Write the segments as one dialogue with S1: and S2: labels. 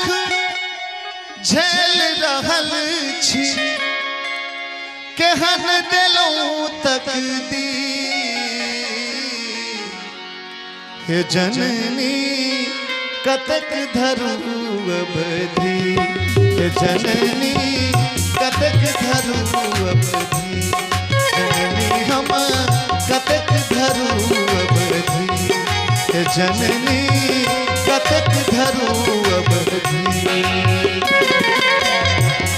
S1: दुख झेल रहल छी केहन देलौं तकदीर हे जननी कतक धरू अवधि हे जननी कतक धरू अवधि जननी हम कतक धरू अवधि हे जननी कतक धरू अवधि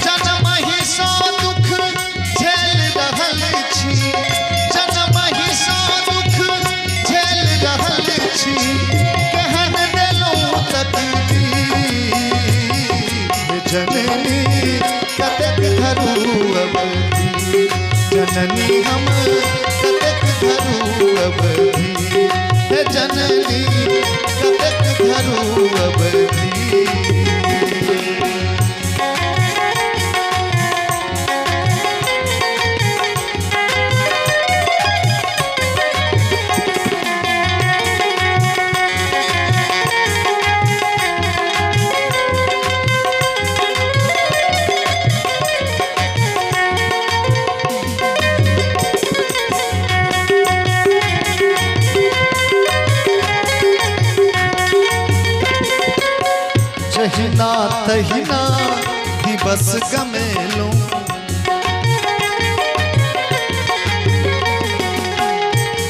S1: जन्म ही सो दुख झेल रहल छी जन्म ही सो दुख झेल रहल छी केहन देलौं तकदीर जननी कतक धरू अवधि जननी हम कतक धरू अवधि हे जननी कतक धरू अवधि जहिना तहिना दिवस गमेलूं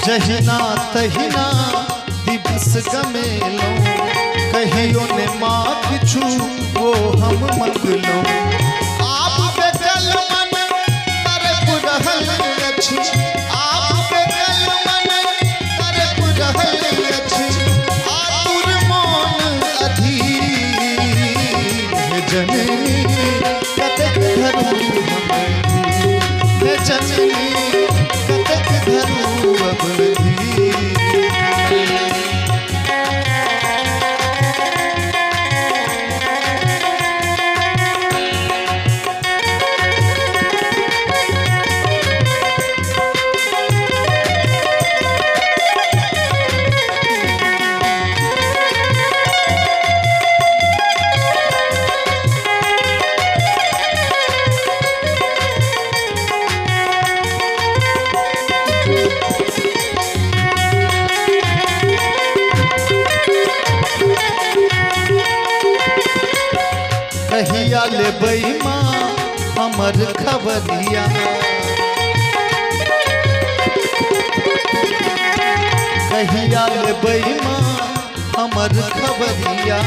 S1: जहिना तहिना दिवस गमेलूं कहियो ने माख छू वो हम मंगलूं आप बेकल मन तरफ रहल अछि आप बेकल मन तरफ रहल अछि आतुर मन अधीर जननी कतक धरू हे जननी कतक धरू अवधि कहिया लेबै माँ हमर खबरिया कहिया लेबै माँ हमर खबरिया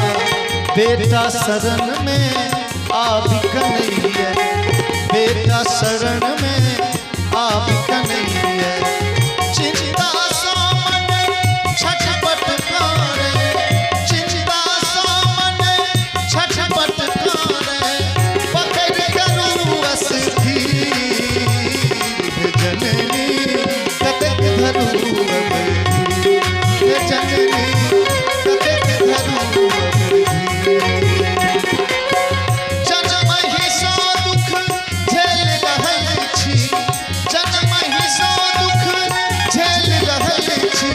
S1: बेटा शरण में आब कन्हैया बेटा शरण में आब कन्हैया चिंता सो मन छटपट करे चिंता सो मन छटपट करे पकड़ करू अस्थिर जननी कतक धरू अवधि जननी कतक धरू अवधि जन्म ही सो दुख झेल रहल छी जन्म ही सो दुख झेल रहल छी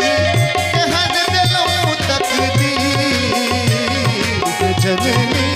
S1: केहन देलौं तकदीर जननी